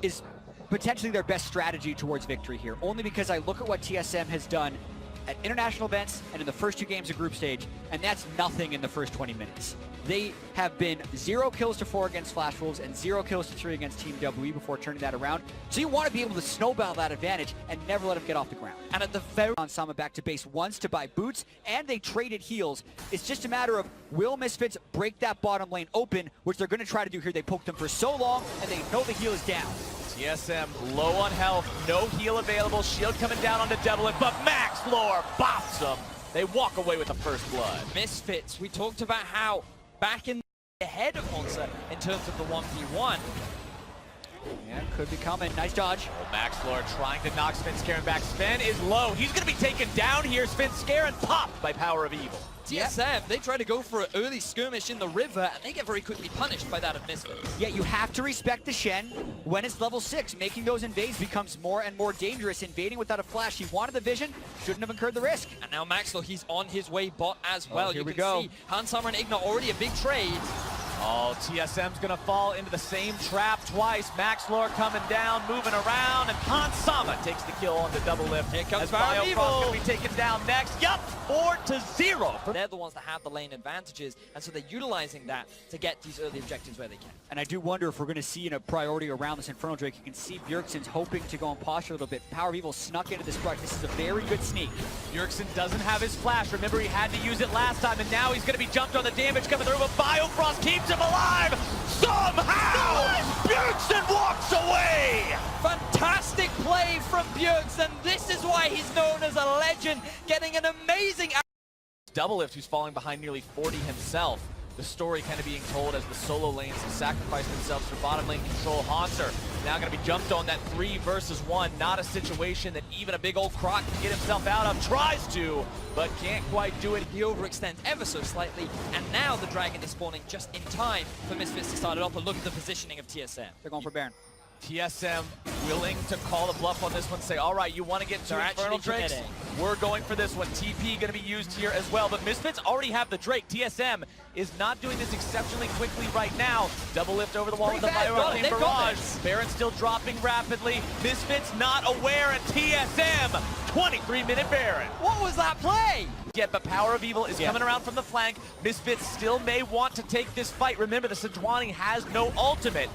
is potentially their best strategy towards victory here, only because I look at what TSM has done at international events and in the first 2 games of group stage, and that's nothing in the first 20 minutes. They have been 0 kills to 4 against Flash Wolves and 0 kills to 3 against Team WE before turning that around. So you want to be able to snowball that advantage and never let them get off the ground. And at the very on Sama back to base once to buy boots, and they traded heals. It's just a matter of, will Misfits break that bottom lane open, which they're going to try to do here. They poked them for so long, and they know the heal is down. TSM low on health, no heal available, shield coming down onto Devlin, but Max Lore bops them. They walk away with the first blood. Misfits, we talked about how back in the head of Monster in terms of the 1v1. Yeah, could be coming. Nice dodge. Oh, Max Lore trying to knock Svenskeren back. Sven is low. He's going to be taken down here. Svenskeren popped by Power of Evil. TSM, they try to go for an early skirmish in the river, and they get very quickly punished by that of Misfits. Yeah, you have to respect the Shen when it's level 6. Making those invades becomes more and more dangerous. Invading without a flash, he wanted the vision, shouldn't have incurred the risk. And now Maxwell, he's on his way bot as well. Here you we can go. see Hanshammer and Igna already a big trade. Oh, TSM's gonna fall into the same trap twice. Max Lore coming down, moving around, and Hansama takes the kill on the double lift. Here comes as Power of Evil. gonna be taken down next. Yup, 4-0. They're the ones that have the lane advantages, and so they're utilizing that to get these early objectives where they can. And I do wonder if we're going to see a priority around this Infernal Drake. You can see Bjergsen's hoping to go on posture a little bit. Power of Evil snuck into this brush. This is a very good sneak. Bjergsen doesn't have his flash. Remember, he had to use it last time, and now he's going to be jumped on the damage coming through, but Biofrost keeps him alive! Somehow! Bjergsen walks away! Fantastic play from Bjergsen. This is why he's known as a legend, getting an amazing... Double lift, who's falling behind nearly 40 himself. The story kind of being told as the solo lanes have sacrificed themselves for bottom lane control. Haunter now going to be jumped on that 3 versus 1. Not a situation that even a big old Croc can get himself out of. Tries to, but can't quite do it. He overextends ever so slightly, and now the Dragon is spawning just in time for Misfits to start it up. And look at the positioning of TSM. They're going for Baron. TSM willing to call the bluff on this one, say, all right, you want to get 2 Infernal Drakes? We're going for this one. TP going to be used here as well, but Misfits already have the Drake. TSM is not doing this exceptionally quickly right now. Double lift over the wall with the Bioarcane Barrage. Baron still dropping rapidly. Misfits not aware, and TSM, 23-minute Baron. What was that play? Yeah, but Power of Evil is coming around from the flank. Misfits still may want to take this fight. Remember, the Sejuani has no ultimate.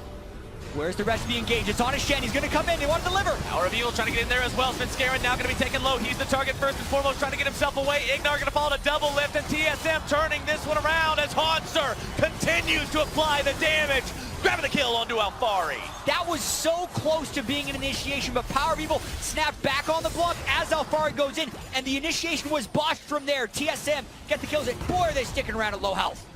Where's the rest of the engage? It's on a Shen. He's going to come in. They want to deliver. Power of Evil trying to get in there as well. Svenskeren now going to be taken low. He's the target first and foremost, trying to get himself away. Ignar going to fall to double lift, and TSM turning this one around as Haunter continues to apply the damage. Grabbing the kill onto Alfari. That was so close to being an initiation, but Power of Evil snapped back on the block as Alfari goes in, and the initiation was botched from there. TSM get the kills, and boy, are they sticking around at low health.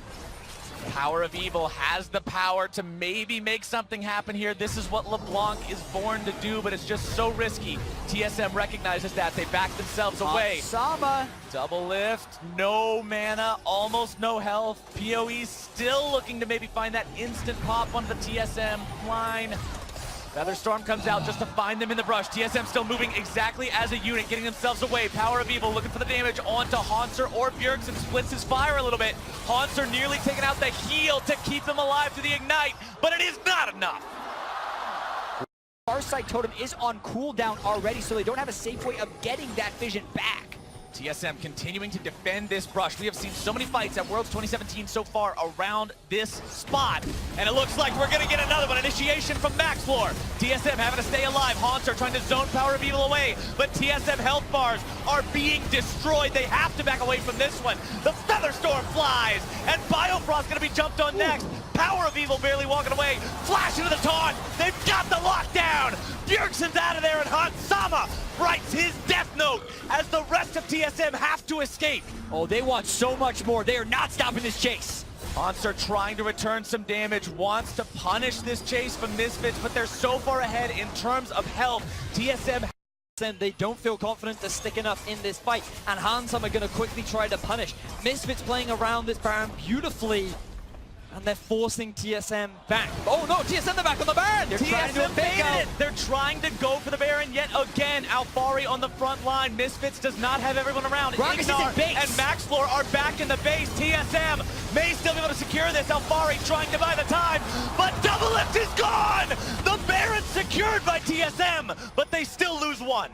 Power of Evil has the power to maybe make something happen here. This is what LeBlanc is born to do, but it's just so risky. TSM recognizes that. They back themselves away. Sama. Double lift, no mana, almost no health. PoE still looking to maybe find that instant pop on the TSM line. Featherstorm comes out just to find them in the brush. TSM still moving exactly as a unit, getting themselves away. Power of Evil looking for the damage onto Haunter or Bjergsen. Splits his fire a little bit. Haunter nearly taking out the heal to keep them alive to the ignite, but it is not enough. Farsight Totem is on cooldown already, so they don't have a safe way of getting that vision back. TSM continuing to defend this brush. We have seen so many fights at Worlds 2017 so far around this spot, and it looks like we're gonna get another one. Initiation from Max Lore. TSM having to stay alive. Haunter trying to zone Power of Evil away, but TSM health bars are being destroyed. They have to back away from this one. The Featherstorm flies, and Biofrost gonna be jumped on next. Power of Evil barely walking away. Flash into the taunt. They've got the lockdown. Bjergsen's out of there, and Hansama writes his death note as the rest of TSM have to escape. Oh, they want so much more. They are not stopping this chase. Monster trying to return some damage, wants to punish this chase from Misfits, but they're so far ahead in terms of health. TSM and they don't feel confident to stick enough in this fight, and Hansam are going to quickly try to punish. Misfits playing around this Baron beautifully, and they're forcing TSM back. Oh no, TSM they're back on the Baron! They're trying to baited it! They're trying to go for the Baron yet again. Alfari on the front line. Misfits does not have everyone around. Ignar and Max Lore are back in the base. TSM may still be able to secure this. Alfari trying to buy the time, but double lift is gone! The Baron secured by TSM, but they still lose one.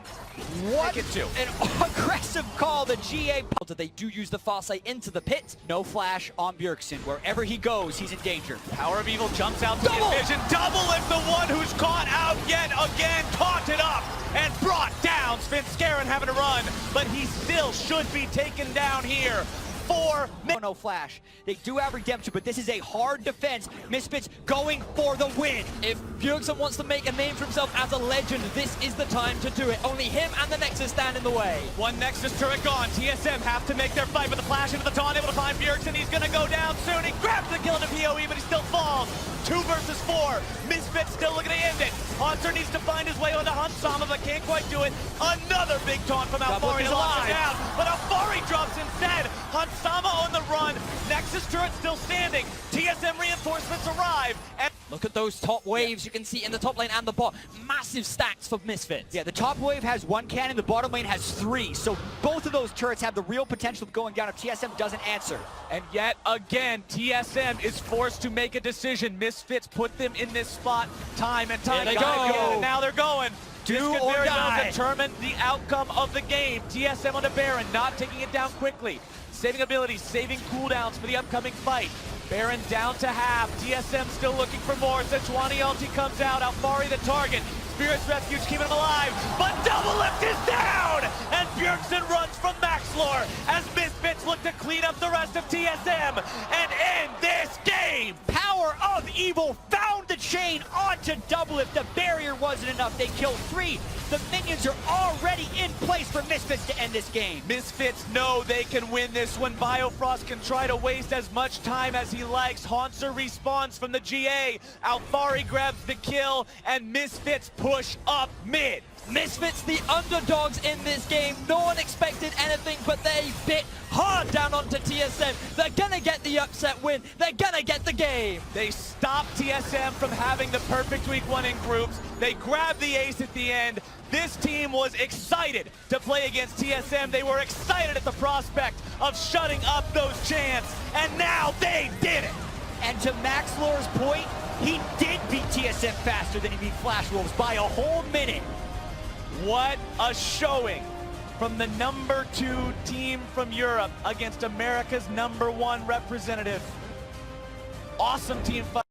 What Make it two. an aggressive call, the GA. They do use the far side into the pit. No flash on Bjergsen. Wherever he goes, he's in danger. Power of Evil jumps out to Double! the vision. Double is the one who's caught out yet again. Taunted up and brought down. Svenskeren having to run, but he still should be taken down here. 4 minutes. No flash. They do have redemption, but this is a hard defense. Misfits going for the win. If Bjergsen wants to make a name for himself as a legend, this is the time to do it. Only him and the Nexus stand in the way. One Nexus turret gone. TSM have to make their fight with the flash into the taunt, able to find Bjergsen. He's gonna go down soon. He grabs the kill into PoE, but he still falls. 2 versus 4. Misfits still looking to end it. Haunter needs to find his way onto Hansama, but can't quite do it. Another big taunt from Alfari to lock him down, but Alfari drops instead. Hansama on the run. Nexus turret still standing. TSM reinforcements arrive. And Look at those top waves you can see in the top lane and the bot. Massive stacks for Misfits. Yeah, the top wave has 1 cannon, the bottom lane has 3. So both of those turrets have the real potential of going down if TSM doesn't answer. And yet again, TSM is forced to make a decision. Misfits put them in this spot time and time Here they again. go. And now they're going. Do This could or very die. well determine the outcome of the game. TSM on the Baron, not taking it down quickly. Saving abilities, saving cooldowns for the upcoming fight. Baron down to half. TSM still looking for more. Sejuani ulti comes out. Alfari the target. Spirit's Refuge keeping him alive. But Double Lift is down! And Bjergsen runs from Maxlore as Misfits look to clean up the rest of TSM and end this game! Power of Evil found the chain onto Double. If the barrier wasn't enough, they killed 3. The minions are already in place for Misfits to end this game. Misfits know they can win this one. Biofrost can try to waste as much time as he likes. Haunter respawns from the GA. Alfari grabs the kill, and Misfits push up mid. Misfits, the underdogs in this game. No one expected anything, but they bit hard down onto TSM. They're gonna get the upset win. They're gonna get the game. They stopped TSM from having the perfect week 1 in groups. They grabbed the ace at the end. This team was excited to play against TSM. They were excited at the prospect of shutting up those chants, and now they did it. And to Max Lore's point, he did beat TSM faster than he beat Flash Wolves by a whole minute. What a showing from the number 2 team from Europe against America's number 1 representative. Awesome team fight.